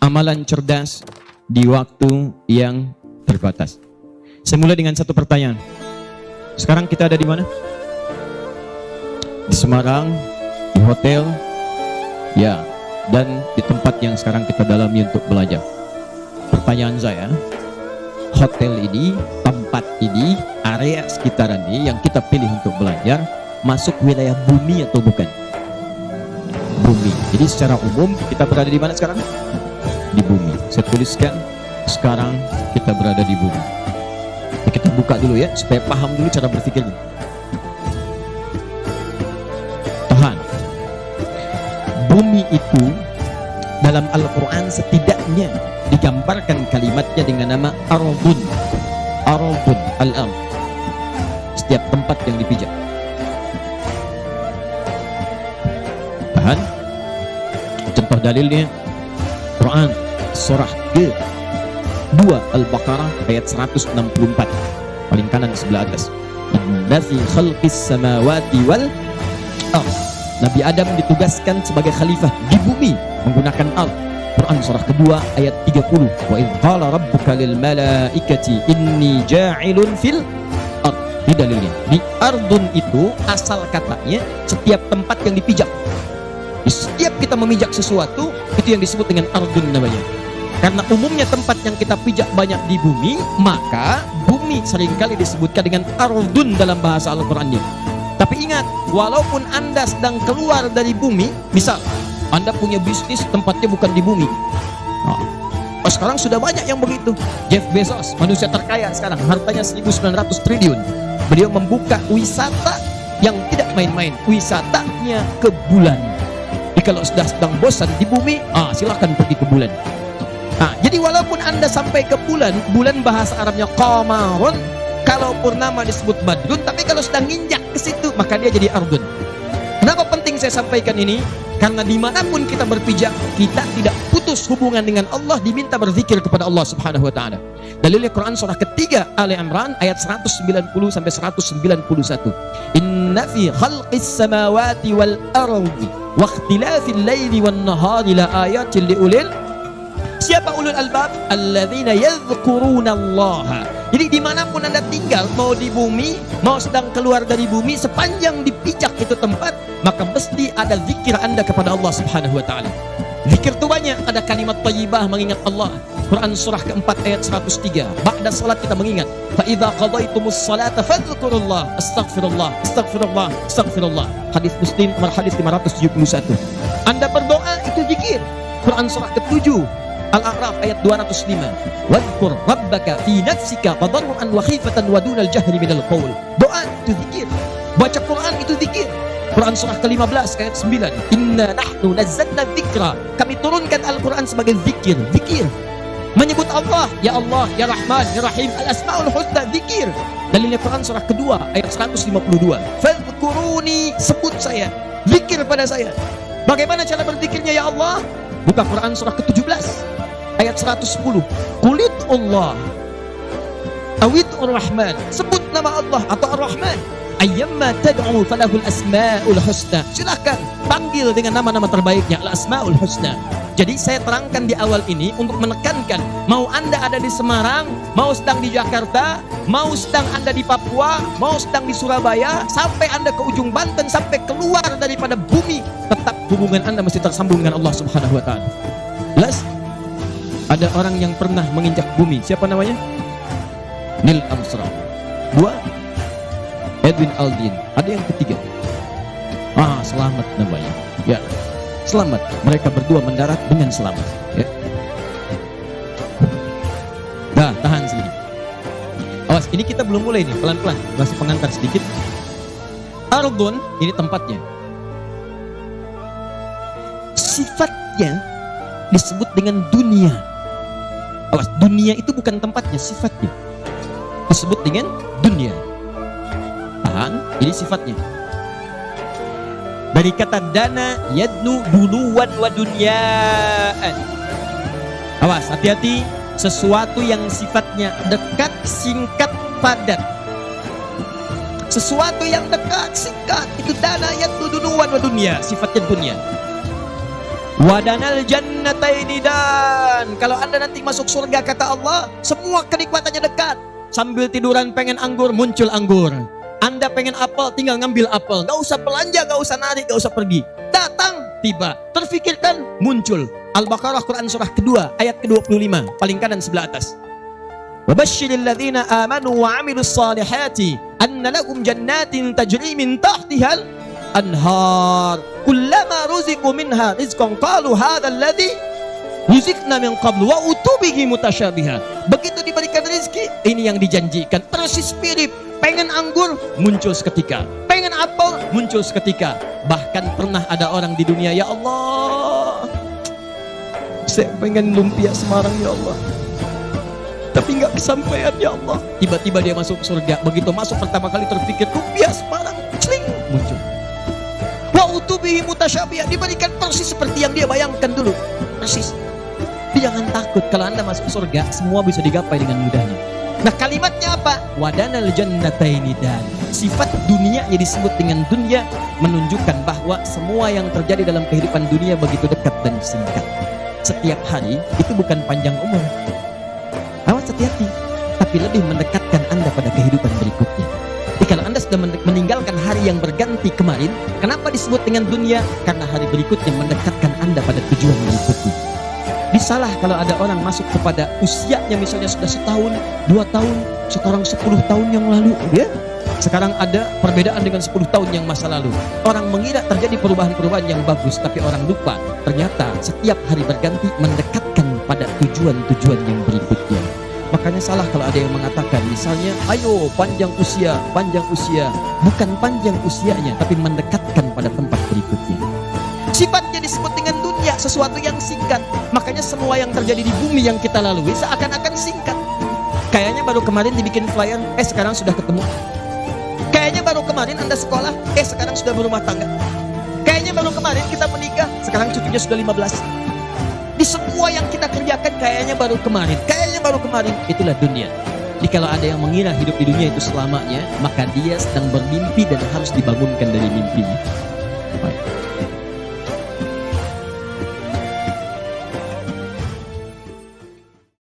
amalan cerdas di waktu yang terbatas. Saya mulai dengan satu pertanyaan. Sekarang kita ada di mana? Di Semarang, di hotel, ya, dan di tempat yang sekarang kita dalami untuk belajar. Pertanyaan saya, hotel ini, tempat ini, area sekitaran ini yang kita pilih untuk belajar, masuk wilayah bumi atau bukan? Bumi. Jadi secara umum kita berada di mana sekarang? Di bumi. Saya tuliskan sekarang kita berada di bumi. Ya, kita buka dulu ya supaya paham dulu cara berpikirnya. Tahan. Bumi itu dalam Al-Quran setidaknya digambarkan kalimatnya dengan nama Ardun. Ardun, al-am. Setiap tempat yang dipijak. Tahan. Contoh dalilnya Quran surah ke-2 Al-Baqarah ayat 164, paling kanan sebelah atas. Inna fi khalqis samawati wal ardh. Nabi Adam ditugaskan sebagai khalifah di bumi menggunakan ardh. Quran surah kedua ayat 30. Wa idh qala rabbuka lil malaikati inni ja'ilun fil ardh. Ini dalilnya. Di ardun itu asal katanya setiap tempat yang dipijak. Di setiap kita memijak sesuatu, itu yang disebut dengan ardun namanya. Karena umumnya tempat yang kita pijak banyak di bumi, maka bumi seringkali disebutkan dengan ardun dalam bahasa Al-Quran ini. Tapi ingat, walaupun Anda sedang keluar dari bumi, misal Anda punya bisnis tempatnya bukan di bumi. Sekarang sudah banyak yang begitu. Jeff Bezos, manusia terkaya sekarang, hartanya 1.900 triliun. Beliau membuka wisata yang tidak main-main, wisatanya ke bulan. Kalau sudah sedang bosan di bumi, silakan pergi ke bulan. Jadi walaupun Anda sampai ke bulan, bulan bahasa Arabnya qamarun, kalau purnama disebut badrun, tapi kalau sedang nginjak ke situ, maka dia jadi ardun. Kenapa penting saya sampaikan ini? Karena dimanapun kita berpijak, kita tidak putus hubungan dengan Allah, diminta berzikir kepada Allah Subhanahu wa ta'ala. Dalilnya Quran surah ketiga Ali Imran ayat 190 sampai 191. Inna fi khalqis samawati wal ardi wa ikhtilafil laili wan nahari la ayatin liulil. Siapa ulul albab? Alladzina yadhkuruna Allah. Jadi dimanapun Anda tinggal, mau di bumi, mau sedang keluar dari bumi, sepanjang dipijak itu tempat, maka mesti ada zikir Anda kepada Allah Subhanahu wa ta'ala. Zikir itu banyak, ada kalimat thayyibah mengingat Allah. Quran surah keempat ayat 103. Ba'da salat kita mengingat. Fa idza qadaitumus salata fadhkurullah, astaghfirullah, astaghfirullah, astaghfirullah. Hadis Muslim nomor hadis 571. Anda berdoa itu zikir. Quran surah ke-7 Al-A'raf ayat 205. Wadhkur rabbaka fi nafsika tadarruan wa khifatan wa dunal jahri minal qaul. Doa itu zikir. Baca Quran itu zikir. Quran surah ke-15 ayat 9. Inna nahnu nazzalna dzikra. Kami turunkan Al-Quran sebagai zikir. Zikir. Menyebut Allah, ya Allah, ya Rahman, ya Rahim, al-asmaul husna, zikir. Dalilnya Quran surah kedua ayat 152. Fadhkuruni, sebut saya. Zikir pada saya. Bagaimana cara berzikirnya ya Allah? Buka Quran surah ke-17 ayat 110. Qulit Allah awid ar-Rahman, sebut nama Allah atau ar-Rahman. Ayyamma tad'u falahul asmaul husna. Silakan panggil dengan nama-nama terbaiknya, al-asmaul husna. Jadi saya terangkan di awal ini untuk menekankan, mau Anda ada di Semarang, mau sedang di Jakarta, mau sedang Anda di Papua, mau sedang di Surabaya, sampai Anda ke ujung Banten, sampai keluar daripada bumi, tetap hubungan Anda mesti tersambung dengan Allah Subhanahu wa ta'ala. Jelas? Ada orang yang pernah menginjak bumi, siapa namanya? Neil Armstrong. 2, Edwin Aldrin. Ada yang ketiga, selamat namanya. Ya, selamat. Mereka berdua mendarat dengan selamat. Ya. Dah, tahan sedikit. Awas, ini kita belum mulai nih, pelan-pelan. Masih pengantar sedikit. Ardun, ini tempatnya. Sifatnya disebut dengan dunia. Awas, dunia itu bukan tempatnya, sifatnya disebut dengan dunia. Tahan, ini sifatnya. Dari kata dana yadnu duluan wa dunyaan. Awas, hati-hati, sesuatu yang sifatnya dekat, singkat, padat. Sesuatu yang dekat, singkat, itu dana yadnu duluan wa dunya, sifatnya dunia. Wadanal jannataini, dan kalau Anda nanti masuk surga kata Allah, semua kenikmatannya dekat. Sambil tiduran pengen anggur, muncul anggur. Anda pengen apel, tinggal ngambil apel. Gak usah belanja, gak usah narik, gak usah pergi. Datang, tiba. Terfikirkan, muncul. Al-Baqarah Quran surah kedua ayat ke-25, paling kanan sebelah atas. Wabashshiril ladzina amanu wa 'amilus solihati anna lahum jannatin tajri min tahtihal anhar kullama ruziqu minha rizqan qalu hadzal ladzi ruziqna min qablu wa utubihi mutasyabiha. Begitu diberikan rezeki, ini yang dijanjikan, persis mirip. Pengen anggur, muncul seketika. Pengen apel, muncul seketika. Bahkan pernah ada orang di dunia, ya Allah, saya pengen lumpia Semarang ya Allah, tapi nggak kesampaian ya Allah. Tiba-tiba dia masuk surga. Begitu masuk pertama kali terpikir lumpia Semarang, cling, muncul. Wa utubihi mutasyabiha, diberikan persis seperti yang dia bayangkan dulu, persis. Jangan takut, kalau Anda masuk surga, semua bisa digapai dengan mudahnya. Nah, kalimatnya apa? Wadanal jannataini, dan sifat dunia yang disebut dengan dunia menunjukkan bahwa semua yang terjadi dalam kehidupan dunia begitu dekat dan singkat. Setiap hari itu bukan panjang umur. Awas hati-hati, tapi lebih mendekatkan Anda pada kehidupan berikutnya. Jadi kalau Anda sudah meninggalkan hari yang berganti kemarin, kenapa disebut dengan dunia? Karena hari berikutnya mendekatkan Anda pada tujuan berikutnya. Disalah kalau ada orang masuk kepada usianya misalnya sudah 1 tahun, 2 tahun, sekarang 10 tahun yang lalu, ya. Sekarang ada perbedaan dengan 10 tahun yang masa lalu. Orang mengira terjadi perubahan-perubahan yang bagus, tapi orang lupa ternyata setiap hari berganti mendekatkan pada tujuan-tujuan yang berikutnya. Makanya salah kalau ada yang mengatakan misalnya, ayo panjang usia, bukan panjang usianya, tapi mendekatkan pada tempat berikutnya. Sifatnya disebut dengan dunia, sesuatu yang singkat. Makanya semua yang terjadi di bumi yang kita lalui seakan-akan singkat. Kayaknya baru kemarin dibikin flyer, sekarang sudah ketemu. Kayaknya baru kemarin Anda sekolah, sekarang sudah berumah tangga. Kayaknya baru kemarin kita menikah, sekarang cucunya sudah 15. Di semua yang kita kerjakan kayaknya baru kemarin, itulah dunia. Jadi kalau ada yang mengira hidup di dunia itu selamanya, maka dia sedang bermimpi dan harus dibangunkan dari mimpinya. Baik.